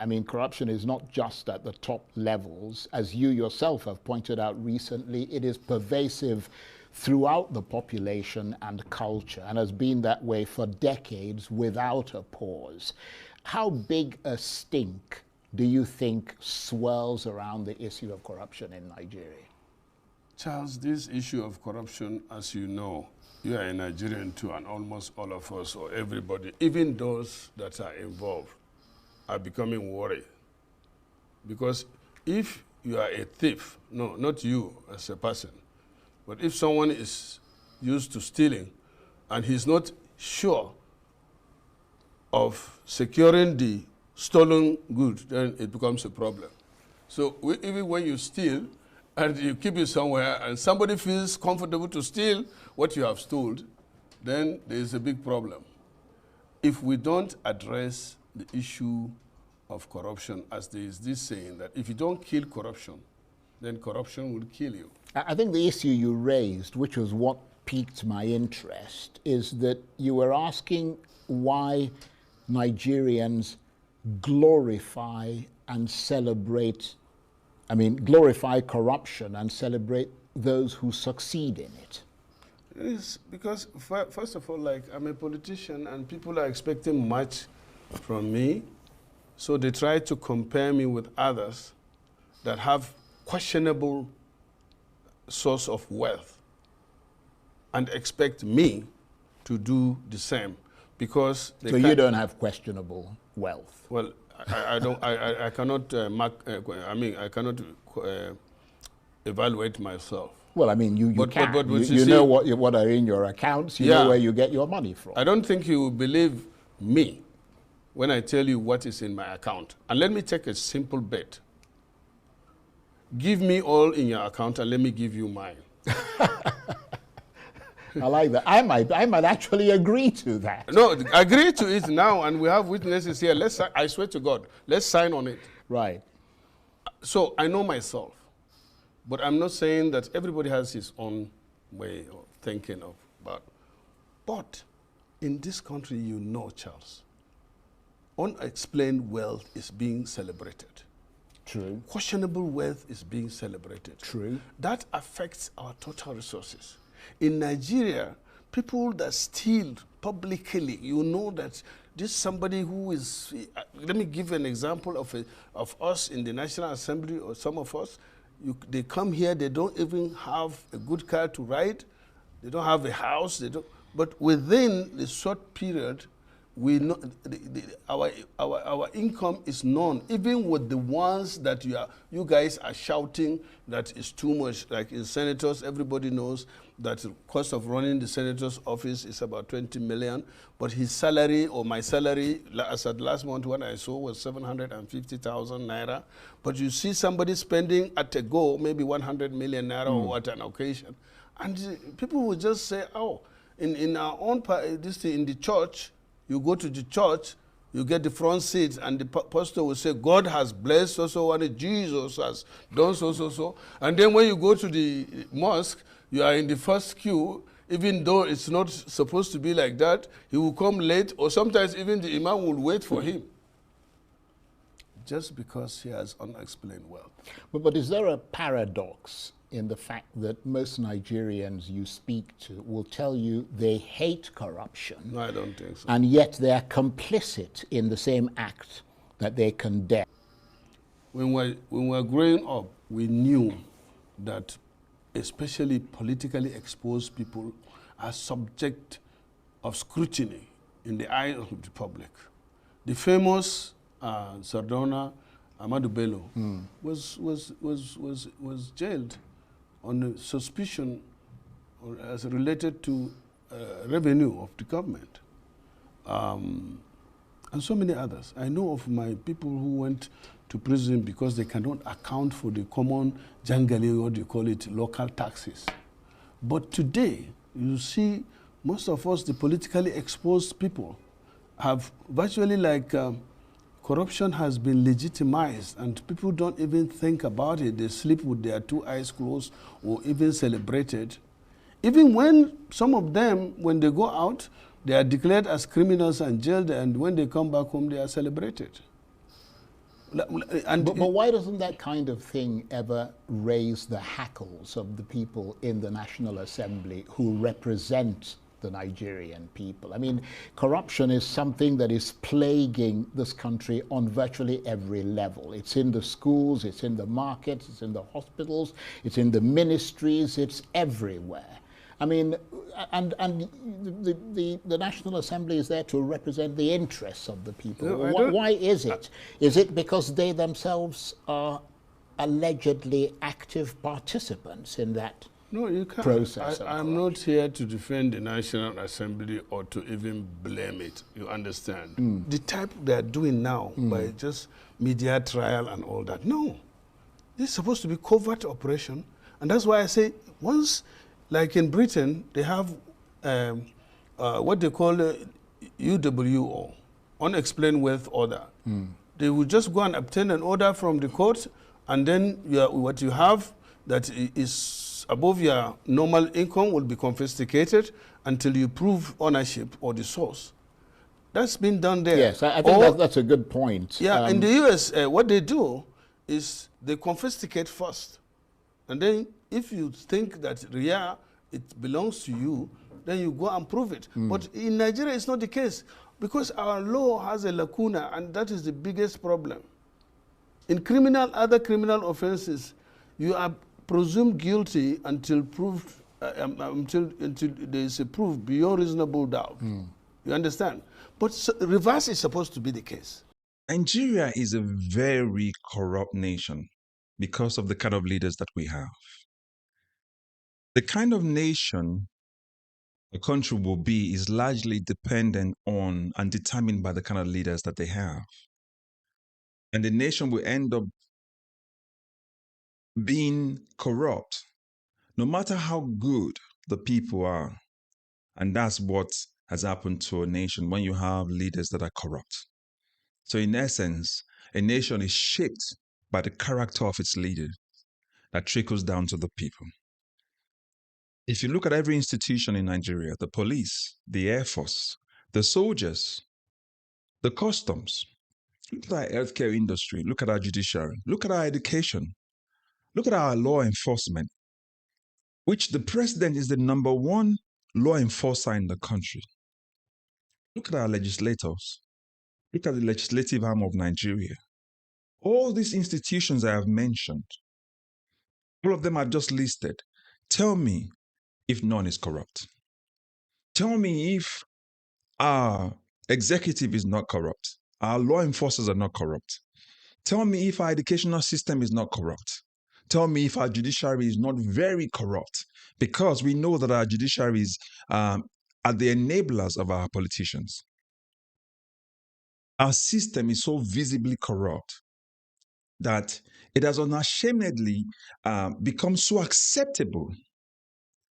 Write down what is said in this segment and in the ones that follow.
I mean, corruption is not just at the top levels. As you yourself have pointed out recently, it is pervasive throughout the population and culture, and has been that way for decades without a pause. How big a stink do you think swirls around the issue of corruption in Nigeria? Charles, this issue of corruption, as you know, you are a Nigerian too, and almost all of us, or everybody, even those that are involved, are becoming worried. Because if you are a thief, no, not you as a person, but if someone is used to stealing and he's not sure of securing the stolen good, then it becomes a problem. So even when you steal and you keep it somewhere and somebody feels comfortable to steal what you have stolen, then there is a big problem. If we don't address the issue of corruption, as there is this saying that if you don't kill corruption, then corruption will kill you. I think the issue you raised, which was what piqued my interest, is that you were asking why Nigerians glorify and celebrate, glorify corruption and celebrate those who succeed in it. It is because, first of all, like, I'm a politician and people are expecting much from me, so they try to compare me with others that have questionable source of wealth and expect me to do the same because they you don't have questionable wealth. Well, I cannot I cannot evaluate myself. Well, I mean, you know what are in your accounts. You know where you get your money from. I don't think you will believe me when I tell you what is in my account. And let me take a simple bet. Give me all in your account and let me give you mine. I like that. I might actually agree to that. No, agree to it now, and we have witnesses here. I swear to God, let's sign on it. Right. So I know myself, but I'm not saying that everybody has his own way of thinking about. But in this country, you know, Charles, unexplained wealth is being celebrated. True. Questionable wealth is being celebrated. True. That affects our total resources. In Nigeria, people that steal publicly, you know that this somebody who is, let me give an example of us in the National Assembly, or some of us, they come here, they don't even have a good car to ride, they don't have a house, but within the short period, we know our income is known, even with the ones that you guys are shouting that is too much. Like in senators, everybody knows that the cost of running the senator's office is about 20 million, but his salary, or my salary, as at last month when I saw, was 750,000 naira. But you see somebody spending at a go maybe 100 million naira or at an occasion, and people will just say, oh, in our own in the church. You go to the church, you get the front seats, and the pastor will say, God has blessed so and Jesus has done so. And then when you go to the mosque, you are in the first queue, even though it's not supposed to be like that. He will come late, or sometimes even the imam will wait for him, just because he has unexplained wealth. But is there a paradox in the fact that most Nigerians you speak to will tell you they hate corruption? No, I don't think so. And yet they are complicit in the same act that they condemn. When we were growing up, we knew that especially politically exposed people are subject of scrutiny in the eye of the public. The famous Sardauna Ahmadu Bello was jailed on suspicion as related to revenue of the government, and so many others. I know of my people who went to prison because they cannot account for the common jangali, what you call it, local taxes. But today, you see, most of us, the politically exposed people, have virtually corruption has been legitimized, and people don't even think about it. They sleep with their two eyes closed or even celebrate it. Even when some of them, when they go out, they are declared as criminals and jailed, and when they come back home, they are celebrated. And But why doesn't that kind of thing ever raise the hackles of the people in the National Assembly who represent the Nigerian people? I mean, corruption is something that is plaguing this country on virtually every level. It's in the schools, it's in the markets, it's in the hospitals, it's in the ministries, it's everywhere. I mean, and the National Assembly is there to represent the interests of the people. No, Why is it? Is it because they themselves are allegedly active participants in that no, you can't. process? I'm not here to defend the National Assembly or to even blame it. You understand? The type they're doing now by just media trial and all that. No, this is supposed to be covert operation, and that's why I say once. Like in Britain, they have what they call UWO, Unexplained Wealth Order. They will just go and obtain an order from the court, and then what you have that is above your normal income will be confiscated until you prove ownership or the source. That's been done there. Yes, I think that's a good point. Yeah, in the US, what they do is they confiscate first. And then if you think that it belongs to you, then you go and prove it. But in Nigeria, it's not the case because our law has a lacuna, and that is the biggest problem. In other criminal offenses, you are presumed guilty until proved, until there is a proof beyond reasonable doubt. You understand? But reverse is supposed to be the case. Nigeria is a very corrupt nation because of the kind of leaders that we have. The kind of nation a country will be is largely dependent on and determined by the kind of leaders that they have. And the nation will end up being corrupt, no matter how good the people are. And that's what has happened to a nation when you have leaders that are corrupt. So in essence, a nation is shaped by the character of its leader that trickles down to the people. If you look at every institution in Nigeria, the police, the Air Force, the soldiers, the customs, look at our healthcare industry, look at our judiciary, look at our education, look at our law enforcement, which the president is the number one law enforcer in the country. Look at our legislators. Look at the legislative arm of Nigeria. All these institutions I have mentioned, all of them I've just listed. Tell me if none is corrupt. Tell me if our executive is not corrupt. Our law enforcers are not corrupt. Tell me if our educational system is not corrupt. Tell me if our judiciary is not very corrupt, because we know that our judiciaries are the enablers of our politicians. Our system is so visibly corrupt that it has unashamedly become so acceptable,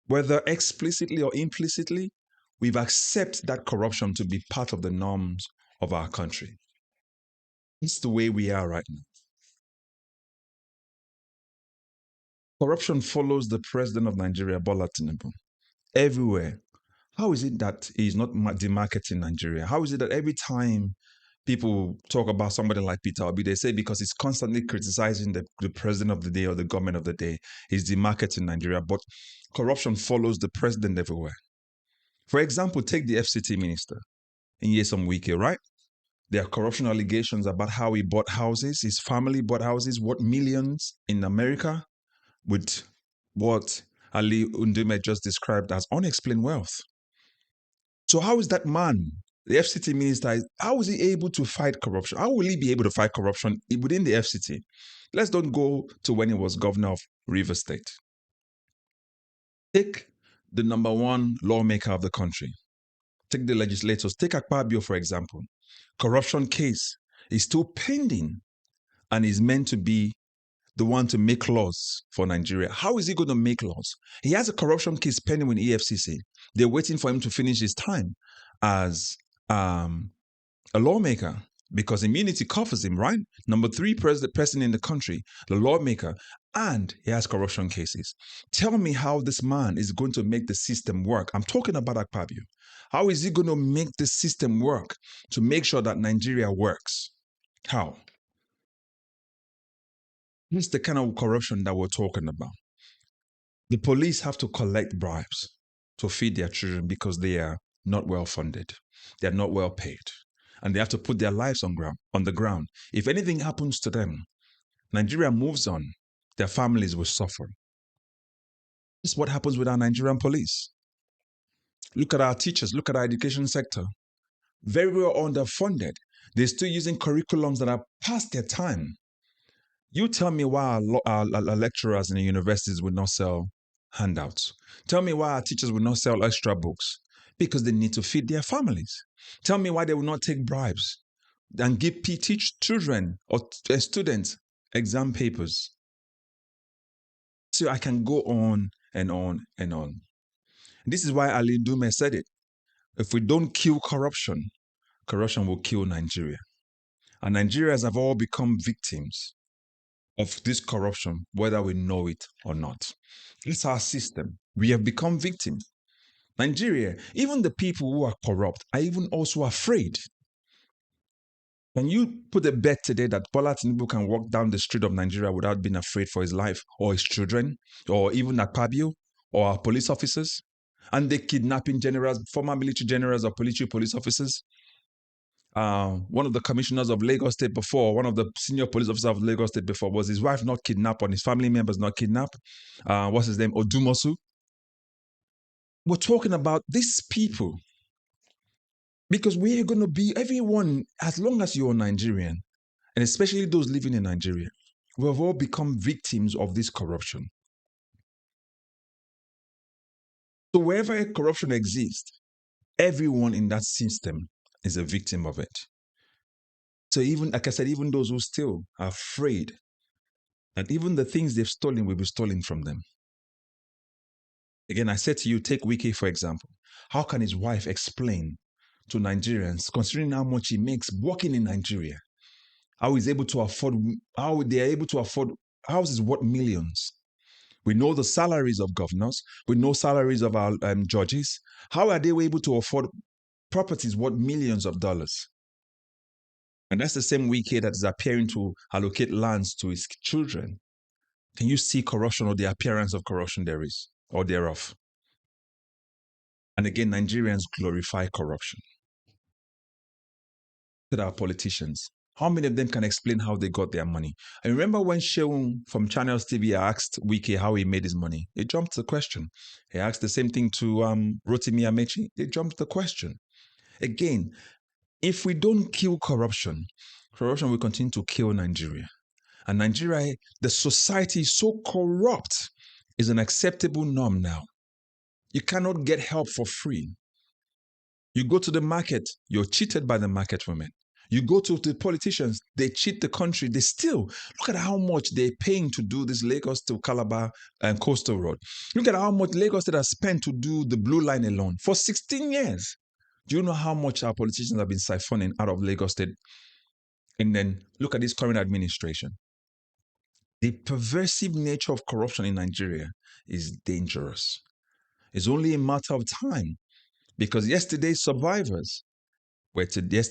whether explicitly or implicitly, we've accepted that corruption to be part of the norms of our country. It's the way we are right now. Corruption follows the president of Nigeria, Bola Tinubu, everywhere. How is it that he's not demarketing Nigeria? How is it that every time people talk about somebody like Peter Obi, they say because he's constantly criticizing the president of the day or the government of the day, he's demarketing Nigeria, but corruption follows the president everywhere. For example, take the FCT minister, Nyesom Wike, right? There are corruption allegations about how he bought houses, his family bought houses, worth millions in America, with what Ali Ndume just described as unexplained wealth. So how is that man, the FCT minister, how is he able to fight corruption? How will he be able to fight corruption within the FCT? Let's don't go to when he was governor of Rivers State. Take the number one lawmaker of the country. Take the legislators. Take Akpabio, for example. Corruption case is still pending and is meant to be the one to make laws for Nigeria. How is he going to make laws? He has a corruption case pending with EFCC. They're waiting for him to finish his time as a lawmaker because immunity covers him, right? Number three person in the country, the lawmaker, and he has corruption cases. Tell me how this man is going to make the system work. I'm talking about Akpabio. How is he going to make the system work to make sure that Nigeria works? How? This is the kind of corruption that we're talking about. The police have to collect bribes to feed their children because they are not well funded. They're not well paid. And they have to put their lives on the ground. If anything happens to them, Nigeria moves on, their families will suffer. This is what happens with our Nigerian police. Look at our teachers, look at our education sector. Very well underfunded. They're still using curriculums that are past their time. You tell me why our lecturers in the universities would not sell handouts. Tell me why our teachers would not sell extra books. Because they need to feed their families. Tell me why they will not take bribes and teach children or students exam papers. So I can go on and on and on. This is why Ali Ndume said it. If we don't kill corruption, corruption will kill Nigeria. And Nigerians have all become victims of this corruption, whether we know it or not. It's our system. We have become victims. Nigeria, even the people who are corrupt are even also afraid. Can you put a bet today that Bola Tinubu can walk down the street of Nigeria without being afraid for his life or his children or even Akpabio or our police officers? And they kidnapping generals, former military generals or police officers. One of the commissioners of Lagos State before, one of the senior police officers of Lagos State before, was his wife not kidnapped or his family members not kidnapped? What's his name? Odumosu. We're talking about these people because we are going to be, everyone, as long as you're Nigerian, and especially those living in Nigeria, we have all become victims of this corruption. So wherever corruption exists, everyone in that system is a victim of it. So even, like I said, even those who steal are afraid that even the things they've stolen will be stolen from them. Again, I said to you, take Wike, for example. How can his wife explain to Nigerians, considering how much he makes working in Nigeria, how he's able to afford, how they are able to afford houses worth millions? We know the salaries of governors. We know salaries of our judges. How are they able to afford properties worth millions of dollars? And that's the same Wike that is appearing to allocate lands to his children. Can you see corruption or the appearance of corruption there is or thereof? And again, Nigerians glorify corruption. Look at our politicians. How many of them can explain how they got their money? I remember when Sheung from Channels TV asked Wike how he made his money. He jumped the question. He asked the same thing to Rotimi Amechi. They jumped the question. Again, if we don't kill corruption, corruption will continue to kill Nigeria. And Nigeria, the society is so corrupt, is an acceptable norm now. You cannot get help for free. You go to the market, you're cheated by the market women. You go to the politicians, they cheat the country. They still, look at how much they're paying to do this Lagos to Calabar and Coastal Road. Look at how much Lagos State has spent to do the Blue Line alone for 16 years. Do you know how much our politicians have been siphoning out of Lagos State? And then look at this current administration. The pervasive nature of corruption in Nigeria is dangerous. It's only a matter of time because today's survivors were today's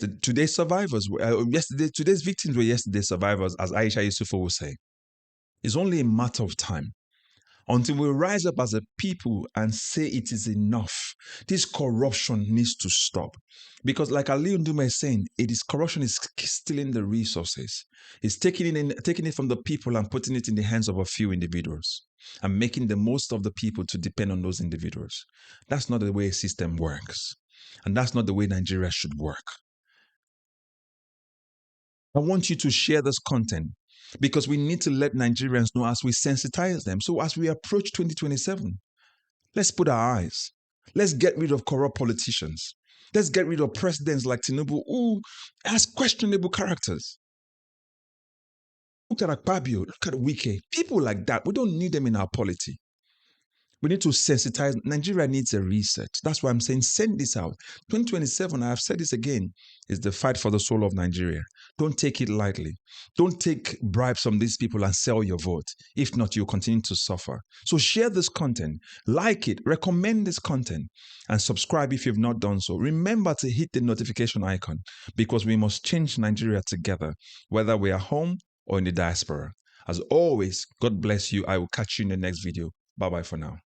victims were yesterday's survivors, as Aisha Yusufu will say. It's only a matter of time until we rise up as a people and say it is enough. This corruption needs to stop. Because like Ali Ndume is saying, corruption is stealing the resources. It's taking it from the people and putting it in the hands of a few individuals and making the most of the people to depend on those individuals. That's not the way a system works. And that's not the way Nigeria should work. I want you to share this content because we need to let Nigerians know as we sensitize them. So as we approach 2027, let's put our eyes. Let's get rid of corrupt politicians. Let's get rid of presidents like Tinubu who has questionable characters. Look at Akpabio, look at Wike. People like that, we don't need them in our polity. We need to sensitize. Nigeria needs a reset. That's why I'm saying send this out. 2027, I have said this again, is the fight for the soul of Nigeria. Don't take it lightly. Don't take bribes from these people and sell your vote. If not, you'll continue to suffer. So share this content, like it, recommend this content, and subscribe if you've not done so. Remember to hit the notification icon because we must change Nigeria together, whether we are home or in the diaspora. As always, God bless you. I will catch you in the next video. Bye-bye for now.